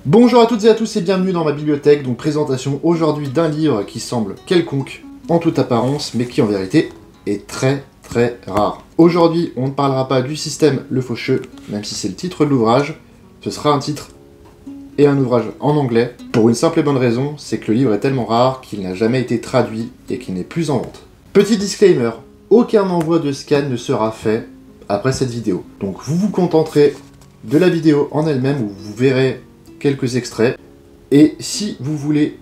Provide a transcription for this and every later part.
Bonjour à toutes et à tous et bienvenue dans ma bibliothèque, donc présentation aujourd'hui d'un livre qui semble quelconque en toute apparence, mais qui en vérité est très rare. Aujourd'hui, on ne parlera pas du système Le Faucheux, même si c'est le titre de l'ouvrage, ce sera un titre et un ouvrage en anglais, pour une simple et bonne raison, c'est que le livre est tellement rare qu'il n'a jamais été traduit et qu'il n'est plus en vente. Petit disclaimer, aucun envoi de scan ne sera fait après cette vidéo, donc vous vous contenterez de la vidéo en elle-même où vous verrez quelques extraits, et si vous voulez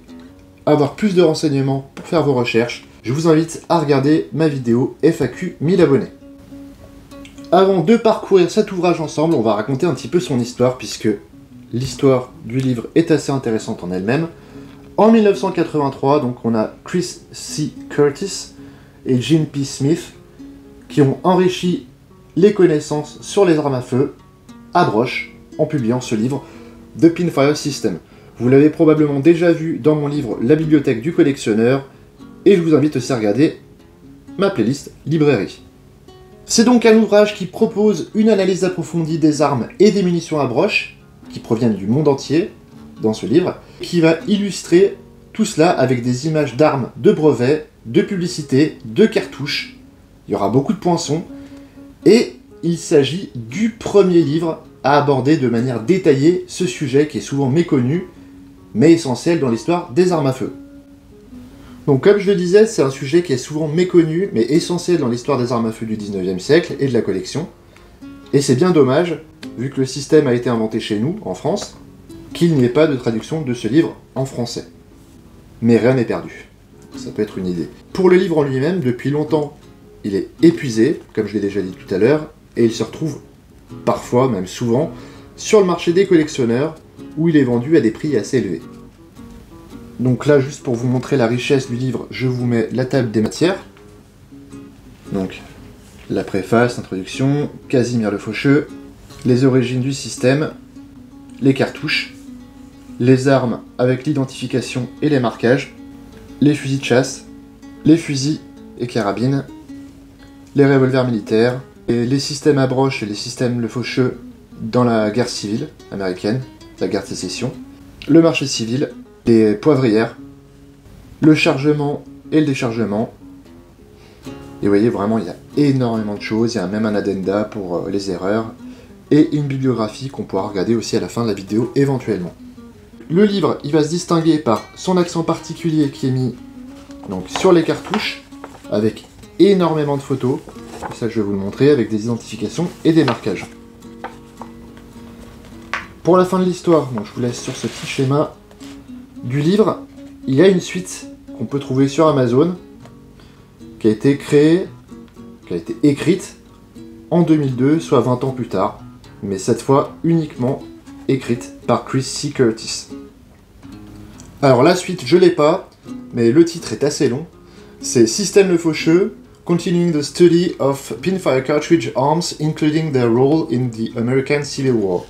avoir plus de renseignements pour faire vos recherches, je vous invite à regarder ma vidéo FAQ 1000 abonnés. Avant de parcourir cet ouvrage ensemble, on va raconter un petit peu son histoire, puisque l'histoire du livre est assez intéressante en elle-même. En 1983, donc on a Chris C. Curtis et Gene P. Smith qui ont enrichi les connaissances sur les armes à feu à broche en publiant ce livre The Pinfire System. Vous l'avez probablement déjà vu dans mon livre La bibliothèque du collectionneur, et je vous invite aussi à regarder ma playlist librairie. C'est donc un ouvrage qui propose une analyse approfondie des armes et des munitions à broche, qui proviennent du monde entier, dans ce livre, qui va illustrer tout cela avec des images d'armes, de brevets, de publicités, de cartouches. Il y aura beaucoup de poinçons, et il s'agit du premier livre à aborder de manière détaillée ce sujet qui est souvent méconnu, mais essentiel dans l'histoire des armes à feu. Donc comme je le disais, c'est un sujet qui est souvent méconnu, mais essentiel dans l'histoire des armes à feu du 19e siècle et de la collection. Et c'est bien dommage, vu que le système a été inventé chez nous, en France, qu'il n'y ait pas de traduction de ce livre en français. Mais rien n'est perdu. Ça peut être une idée. Pour le livre en lui-même, depuis longtemps, il est épuisé, comme je l'ai déjà dit tout à l'heure, et il se retrouve parfois, même souvent, sur le marché des collectionneurs, où il est vendu à des prix assez élevés. Donc là, juste pour vous montrer la richesse du livre, je vous mets la table des matières. Donc, la préface, l'introduction, Casimir le Faucheux, les origines du système, les cartouches, les armes avec l'identification et les marquages, les fusils de chasse, les fusils et carabines, les revolvers militaires, et les systèmes à broche et les systèmes Le Faucheux dans la guerre civile américaine, la guerre de sécession, le marché civil, les poivrières, le chargement et le déchargement. Et vous voyez, vraiment, il y a énormément de choses, il y a même un addenda pour les erreurs, et une bibliographie qu'on pourra regarder aussi à la fin de la vidéo éventuellement. Le livre, il va se distinguer par son accent particulier qui est mis donc, sur les cartouches, avec énormément de photos, et ça je vais vous le montrer, avec des identifications et des marquages. Pour la fin de l'histoire, donc je vous laisse sur ce petit schéma du livre, il y a une suite qu'on peut trouver sur Amazon, qui a été créée, qui a été écrite en 2002, soit 20 ans plus tard, mais cette fois uniquement écrite par Chris C. Curtis. Alors la suite, je l'ai pas, mais le titre est assez long. C'est Système Le Faucheux, Continuing the Study of Pinfire Cartridge Arms, including their role in the American Civil War.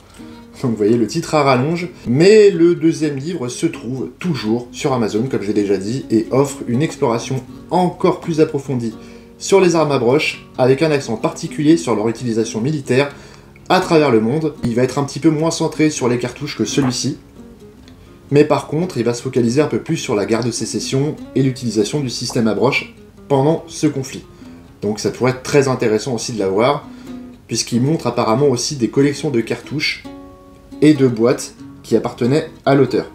Donc vous voyez le titre à rallonge, mais le deuxième livre se trouve toujours sur Amazon, comme j'ai déjà dit, et offre une exploration encore plus approfondie sur les armes à broche, avec un accent particulier sur leur utilisation militaire à travers le monde. Il va être un petit peu moins centré sur les cartouches que celui-ci, mais par contre, il va se focaliser un peu plus sur la guerre de sécession et l'utilisation du système à broche pendant ce conflit. Donc ça pourrait être très intéressant aussi de l'avoir, puisqu'il montre apparemment aussi des collections de cartouches et de boîtes qui appartenaient à l'auteur,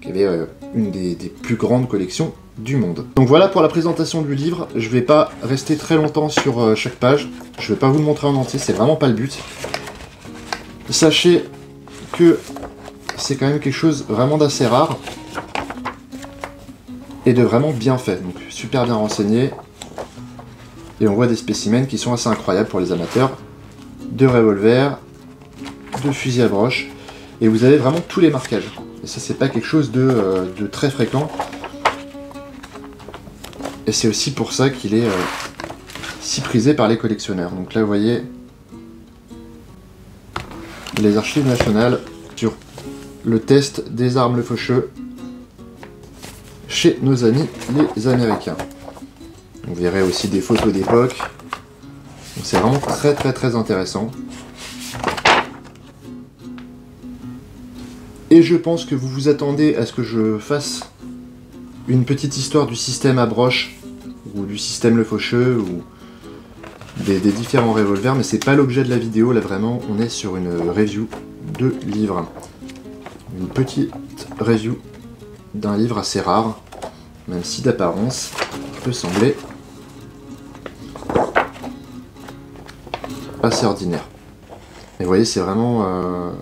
qui avait une des plus grandes collections du monde. Donc voilà pour la présentation du livre, je vais pas rester très longtemps sur chaque page, je vais pas vous le montrer en entier, c'est vraiment pas le but. Sachez que c'est quand même quelque chose vraiment d'assez rare, et de vraiment bien fait, donc super bien renseigné, et on voit des spécimens qui sont assez incroyables pour les amateurs, de revolvers, de fusils à broche, et vous avez vraiment tous les marquages, et ça c'est pas quelque chose de très fréquent, et c'est aussi pour ça qu'il est si prisé par les collectionneurs. Donc là vous voyez les archives nationales sur le test des armes Le Faucheux chez nos amis les Américains. Vous verrez aussi des photos d'époque. C'est vraiment très intéressant. Et je pense que vous vous attendez à ce que je fasse une petite histoire du système à broche, ou du système le faucheux, ou des différents revolvers, mais c'est pas l'objet de la vidéo, là vraiment on est sur une review de livre. Une petite review d'un livre assez rare, même si d'apparence peut sembler assez ordinaire. Et vous voyez, c'est vraiment...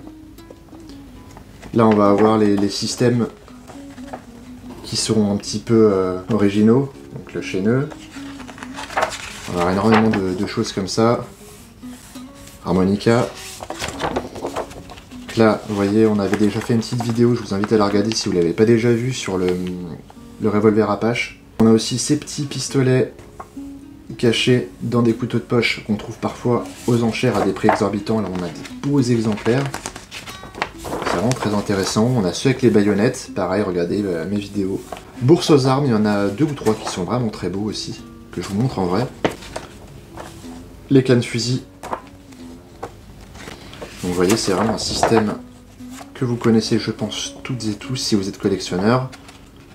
Là, on va avoir les systèmes qui seront un petit peu originaux, donc le chaîneux. On va avoir énormément de choses comme ça. Harmonica. Donc là, vous voyez, on avait déjà fait une petite vidéo, je vous invite à la regarder si vous ne l'avez pas déjà vue, sur le revolver Apache. On a aussi ces petits pistolets cachés dans des couteaux de poche qu'on trouve parfois aux enchères à des prix exorbitants. Là, on a des beaux exemplaires. C'est vraiment très intéressant. On a ceux avec les baïonnettes. Pareil, regardez mes vidéos. Bourse aux armes, il y en a 2 ou 3 qui sont vraiment très beaux aussi, que je vous montre en vrai. Les cannes fusil. Donc vous voyez, c'est vraiment un système que vous connaissez, je pense, toutes et tous si vous êtes collectionneur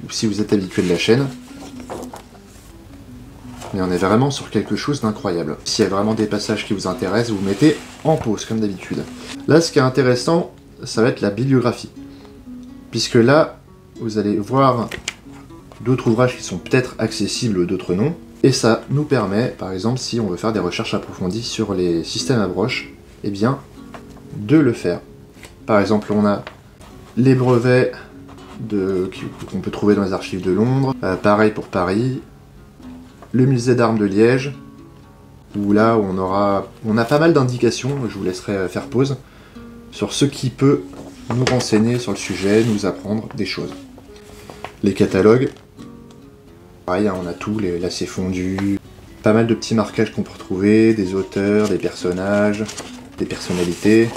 ou si vous êtes habitué de la chaîne. Mais on est vraiment sur quelque chose d'incroyable. S'il y a vraiment des passages qui vous intéressent, vous mettez en pause comme d'habitude. Là, ce qui est intéressant, ça va être la bibliographie. Puisque là, vous allez voir d'autres ouvrages qui sont peut-être accessibles, d'autres non. Et ça nous permet, par exemple, si on veut faire des recherches approfondies sur les systèmes à broche, eh bien, de le faire. Par exemple, on a les brevets qu'on peut trouver dans les archives de Londres. Pareil pour Paris. Le musée d'armes de Liège, où là on a pas mal d'indications, je vous laisserai faire pause, sur ce qui peut nous renseigner sur le sujet, nous apprendre des choses. Les catalogues, pareil, on a tout, les lacets fondus, pas mal de petits marquages qu'on peut retrouver, des auteurs, des personnages, des personnalités.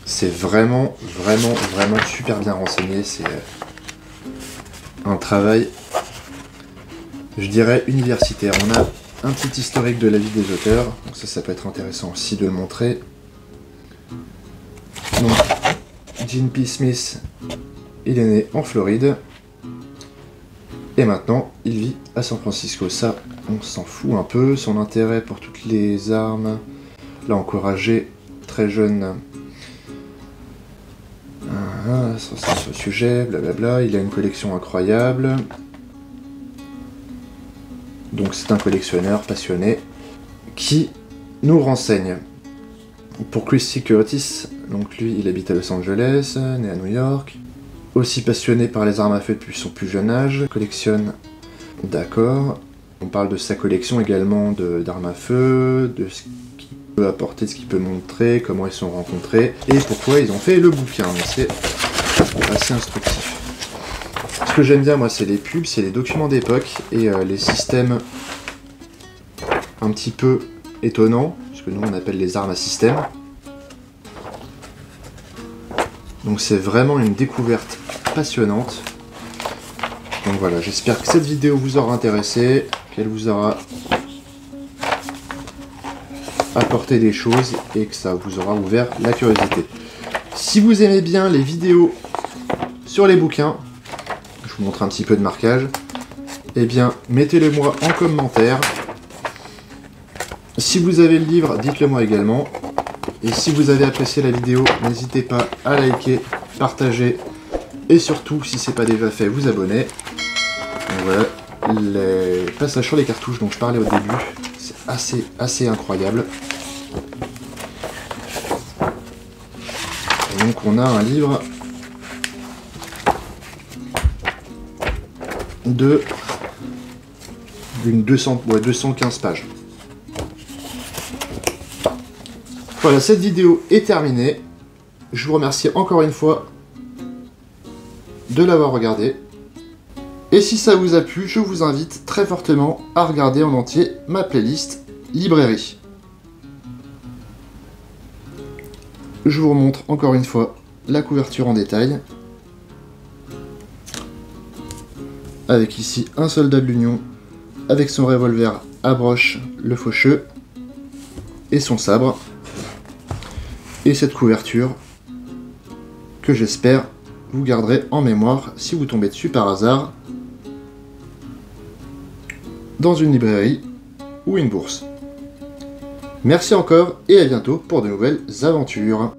C'est vraiment super bien renseigné, c'est un travail, je dirais, universitaire. On a un petit historique de la vie des auteurs, donc ça peut être intéressant aussi de le montrer. Donc, Gene P. Smith, il est né en Floride, et maintenant il vit à San Francisco. Ça, on s'en fout un peu. Son intérêt pour toutes les armes l'a encouragé très jeune sur ce sujet, blablabla. Il a une collection incroyable. Donc c'est un collectionneur passionné qui nous renseigne. Pour Christy Curtis, donc lui il habite à Los Angeles, né à New York, aussi passionné par les armes à feu depuis son plus jeune âge, collectionne, d'accord, on parle de sa collection également d'armes à feu, de ce qu'il peut apporter, de ce qu'il peut montrer, comment ils se sont rencontrés, et pourquoi ils ont fait le bouquin, c'est assez instructif. Ce que j'aime bien, moi, c'est les pubs, c'est les documents d'époque et les systèmes un petit peu étonnants, ce que nous on appelle les armes à système. Donc c'est vraiment une découverte passionnante. Donc voilà, j'espère que cette vidéo vous aura intéressé, qu'elle vous aura apporté des choses et que ça vous aura ouvert la curiosité. Si vous aimez bien les vidéos sur les bouquins, je vous montre un petit peu de marquage, eh bien mettez-le moi en commentaire. Si vous avez le livre, dites-le moi également. Et si vous avez apprécié la vidéo, n'hésitez pas à liker, partager et surtout, si ce n'est pas déjà fait, vous abonner. Donc voilà, les passages sur les cartouches dont je parlais au début, c'est assez incroyable. Et donc on a un livre d'une 215 pages. Voilà, cette vidéo est terminée. Je vous remercie encore une fois de l'avoir regardé. Et si ça vous a plu, je vous invite très fortement à regarder en entier ma playlist librairie. Je vous remontre encore une fois la couverture en détail. Avec ici un soldat de l'Union, avec son revolver à broche, le faucheux, et son sabre. Et cette couverture que j'espère vous garderez en mémoire si vous tombez dessus par hasard dans une librairie ou une bourse. Merci encore et à bientôt pour de nouvelles aventures.